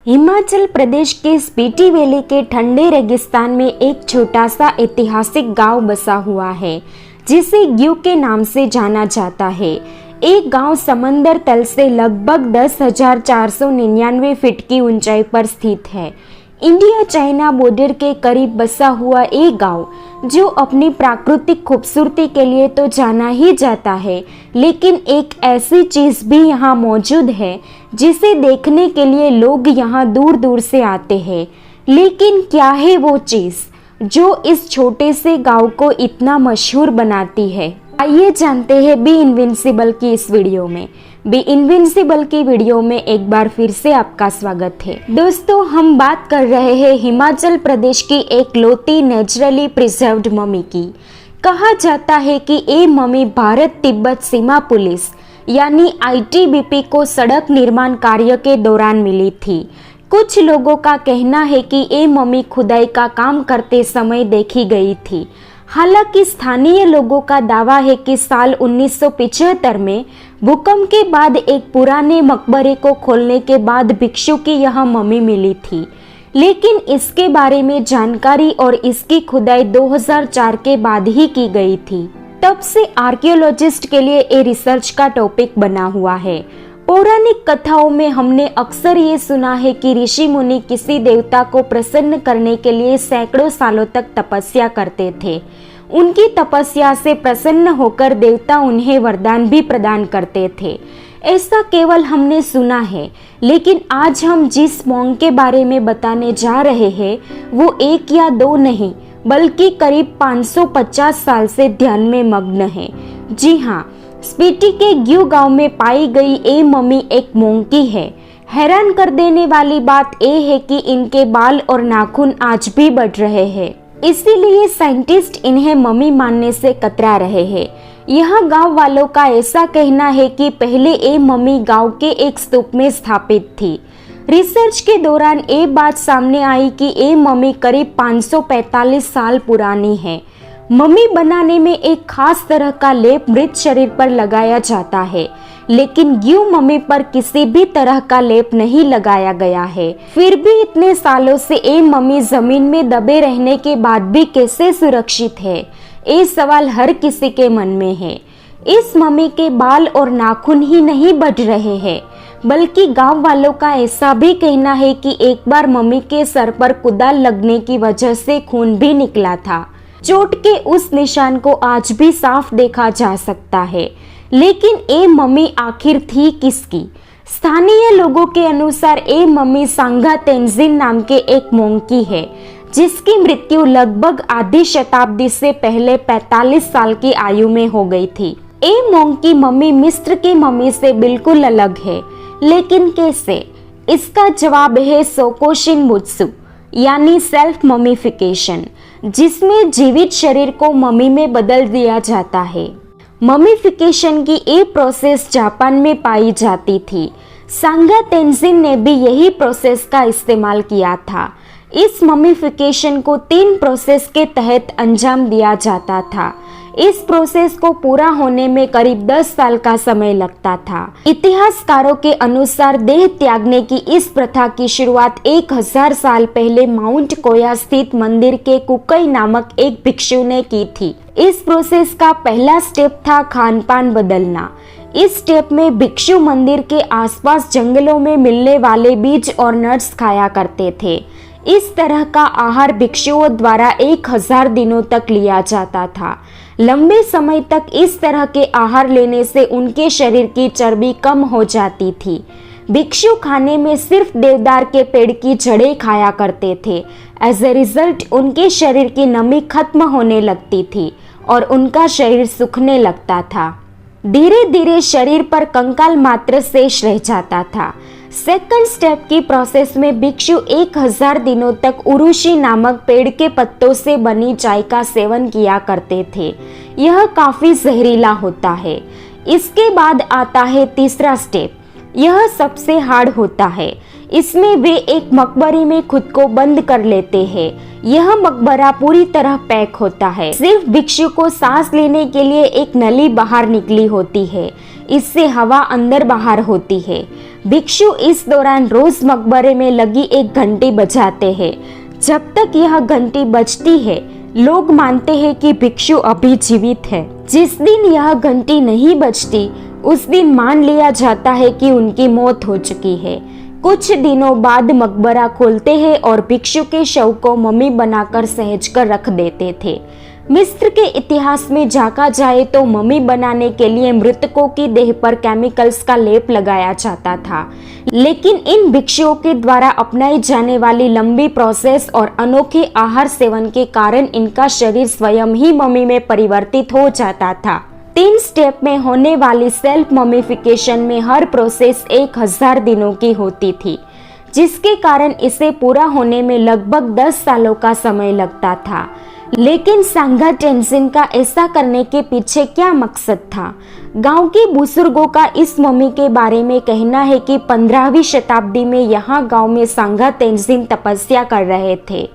हिमाचल प्रदेश के स्पीति वैली के ठंडे रेगिस्तान में एक छोटा सा ऐतिहासिक गांव बसा हुआ है जिसे ग्यू के नाम से जाना जाता है। एक गांव समंदर तल से लगभग 10,499 फीट की ऊंचाई पर स्थित है। इंडिया चाइना बॉर्डर के करीब बसा हुआ एक गांव जो अपनी प्राकृतिक खूबसूरती के लिए तो जाना ही जाता है, लेकिन एक ऐसी चीज भी यहाँ मौजूद है जिसे देखने के लिए लोग यहाँ दूर दूर से आते हैं। लेकिन क्या है वो चीज जो इस छोटे से गांव को इतना मशहूर बनाती है? आइए जानते हैं बी इनविंसिबल की इस वीडियो में। बी इनविंसिबल की वीडियो में एक बार फिर से आपका स्वागत है। दोस्तों, हम बात कर रहे हैं हिमाचल प्रदेश की एक लौती नेचुरली प्रिजर्व्ड मम्मी की। कहा जाता है कि ये मम्मी भारत तिब्बत सीमा पुलिस यानी आईटीबीपी को सड़क निर्माण कार्य के दौरान मिली थी। कुछ लोगों का कहना है कि ये मम्मी खुदाई का काम करते समय देखी गई थी। हालांकि स्थानीय लोगों का दावा है कि साल 1975 में भूकंप के बाद एक पुराने मकबरे को खोलने के बाद भिक्षु की यह मम्मी मिली थी, लेकिन इसके बारे में जानकारी और इसकी खुदाई 2004 के बाद ही की गई थी। तब से आर्कियोलॉजिस्ट के लिए ये रिसर्च का टॉपिक बना हुआ है। पौराणिक कथाओं में हमने अक्सर ये सुना है कि ऋषि मुनि किसी देवता को प्रसन्न करने के लिए सैकड़ों सालों तक तपस्या करते थे। उनकी तपस्या से प्रसन्न होकर देवता उन्हें वरदान भी प्रदान करते थे। ऐसा केवल हमने सुना है, लेकिन आज हम जिस मॉन्क के बारे में बताने जा रहे हैं वो एक या दो नहीं बल्कि करीब 550 साल से ध्यान में मग्न है। जी हाँ, स्पीति के ग्यू गांव में पाई गई ये मम्मी एक मोंकी है। हैरान कर देने वाली बात ये है कि इनके बाल और नाखून आज भी बढ़ रहे हैं, इसीलिए साइंटिस्ट इन्हें मम्मी मानने से कतरा रहे हैं। यह गांव वालों का ऐसा कहना है कि पहले ये मम्मी गांव के एक स्तूप में स्थापित थी। रिसर्च के दौरान ये बात सामने आई कि ये मम्मी करीब 545 साल पुरानी है। मम्मी बनाने में एक खास तरह का लेप मृत शरीर पर लगाया जाता है, लेकिन ग्यू मम्मी पर किसी भी तरह का लेप नहीं लगाया गया है। फिर भी इतने सालों से ये मम्मी जमीन में दबे रहने के बाद भी कैसे सुरक्षित है, ये सवाल हर किसी के मन में है। इस मम्मी के बाल और नाखून ही नहीं बढ़ रहे हैं, बल्कि गांव वालों का ऐसा भी कहना है कि एक बार मम्मी के सर पर कुदाल लगने की वजह से खून भी निकला था। चोट के उस निशान को आज भी साफ देखा जा सकता है, लेकिन ये मम्मी आखिर थी किसकी? स्थानीय लोगों के अनुसार ये मम्मी सांगा तेंजिन नाम के एक मोंक की है, जिसकी मृत्यु लगभग आधी शताब्दी से पहले 45 साल की आयु में हो गई थी। ये मोंक की मम्मी मिस्र की मम्मी से बिल्कुल अलग है, लेकिन कैसे? इसका जवाब है सोकोशिन बुत्सु यानी सेल्फ ममीफिकेशन, जिसमें जीवित शरीर को मम्मी में बदल दिया जाता है। ममीफिकेशन की ये प्रोसेस जापान में पाई जाती थी। सांगा तेंजिन ने भी यही प्रोसेस का इस्तेमाल किया था। इस ममीफिकेशन को 3 प्रोसेस के तहत अंजाम दिया जाता था। इस प्रोसेस को पूरा होने में करीब 10 साल का समय लगता था। इतिहासकारों के अनुसार देह त्यागने की इस प्रथा की शुरुआत 1000 साल पहले माउंट कोया स्थित मंदिर के कुकई नामक एक भिक्षु ने की थी। इस प्रोसेस का पहला स्टेप था खान पान बदलना। इस स्टेप में भिक्षु मंदिर के आसपास जंगलों में मिलने वाले बीज और नट्स खाया करते थे। इस तरह का आहार भिक्षुओं द्वारा 1000 दिनों तक लिया जाता था। लंबे समय तक इस तरह के आहार लेने से उनके शरीर की चर्बी कम हो जाती थी। भिक्षु खाने में सिर्फ देवदार के पेड़ की जड़ें खाया करते थे। एज ए रिजल्ट उनके शरीर की नमी खत्म होने लगती थी और उनका शरीर सूखने लगता था। धीरे धीरे शरीर पर कंकाल मात्र शेष रह जाता था। सेकंड स्टेप की प्रोसेस में भिक्षु 1000 दिनों तक उरुशी नामक पेड़ के पत्तों से बनी चाय का सेवन किया करते थे। यह काफी जहरीला होता है। इसके बाद आता है तीसरा स्टेप। यह सबसे हार्ड होता है। इसमें वे एक मकबरे में खुद को बंद कर लेते हैं। यह मकबरा पूरी तरह पैक होता है। सिर्फ भिक्षु को सांस लेने के लिए एक नली बाहर निकली होती है। इससे हवा अंदर बाहर होती है। भिक्षु इस दौरान रोज मकबरे में लगी एक घंटी बजाते हैं। जब तक यह घंटी बजती है लोग मानते हैं कि भिक्षु अभी जीवित है। जिस दिन यह घंटी नहीं बजती उस दिन मान लिया जाता है कि उनकी मौत हो चुकी है। कुछ दिनों बाद मकबरा खोलते हैं और भिक्षु के शव को मम्मी बनाकर सहेजकर रख देते थे। मिस्र के इतिहास में झांका जाए तो मम्मी बनाने के लिए मृतकों की देह पर केमिकल्स का लेप लगाया जाता था, लेकिन इन भिक्षुओं के द्वारा अपनाई जाने वाली लंबी प्रोसेस और अनोखे आहार सेवन के कारण इनका शरीर स्वयं ही मम्मी में परिवर्तित हो जाता था। 3 स्टेप में होने वाली सेल्फ ममीफिकेशन में हर प्रोसेस 1000 दिनों की होती थी, जिसके कारण इसे पूरा होने में लगभग 10 सालों का समय लगता था। लेकिन सांगा टेन्जिन का ऐसा करने के पीछे क्या मकसद था? गांव के बुजुर्गों का इस मम्मी के बारे में कहना है कि 15वीं शताब्दी में यहाँ गांव में सांगा टेन्जिन तपस्या कर रहे थे।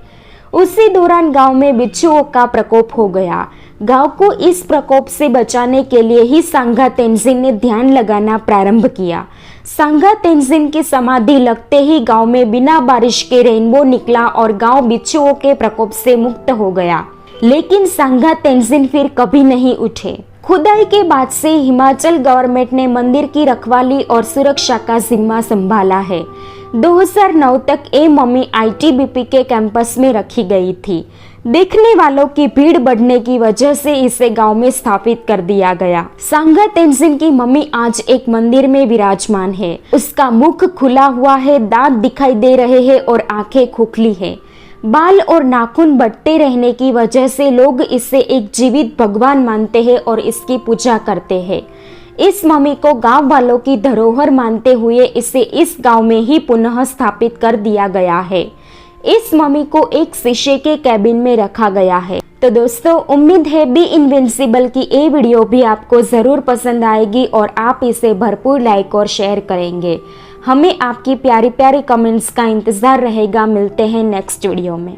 उसी दौरान गांव में बिच्छुओं का प्रकोप हो गया। गांव को इस प्रकोप से बचाने के लिए ही सांगा टेन्जिन ने ध्यान लगाना प्रारंभ किया। सांगा टेन्जिन की समाधि लगते ही गांव में बिना बारिश के रेनबो निकला और गांव बिच्छुओं के प्रकोप से मुक्त हो गया। लेकिन सांगा टेन्जिन फिर कभी नहीं उठे। खुदाई के बाद से हिमाचल गवर्नमेंट ने मंदिर की रखवाली और सुरक्षा का जिम्मा संभाला है। 2009 तक ये मम्मी ITBP के कैंपस में रखी गई थी। देखने वालों की भीड़ बढ़ने की वजह से इसे गांव में स्थापित कर दिया गया। सांगा टेन्जिन की मम्मी आज एक मंदिर में विराजमान है। उसका मुख खुला हुआ है, दांत दिखाई दे रहे हैं और आंखें खोखली है। बाल और नाखून बढ़ते रहने की वजह से लोग इसे एक जीवित भगवान मानते हैं और इसकी पूजा करते हैं। इस मम्मी को गांव वालों की धरोहर मानते हुए इसे इस गांव में ही पुनः स्थापित कर दिया गया है। इस मम्मी को एक शीशे के कैबिन में रखा गया है। तो दोस्तों, उम्मीद है बी इनविंसिबल की ये वीडियो भी आपको जरूर पसंद आएगी और आप इसे भरपूर लाइक और शेयर करेंगे। हमें आपकी प्यारी प्यारी कमेंट्स का इंतजार रहेगा। मिलते हैं नेक्स्ट वीडियो में।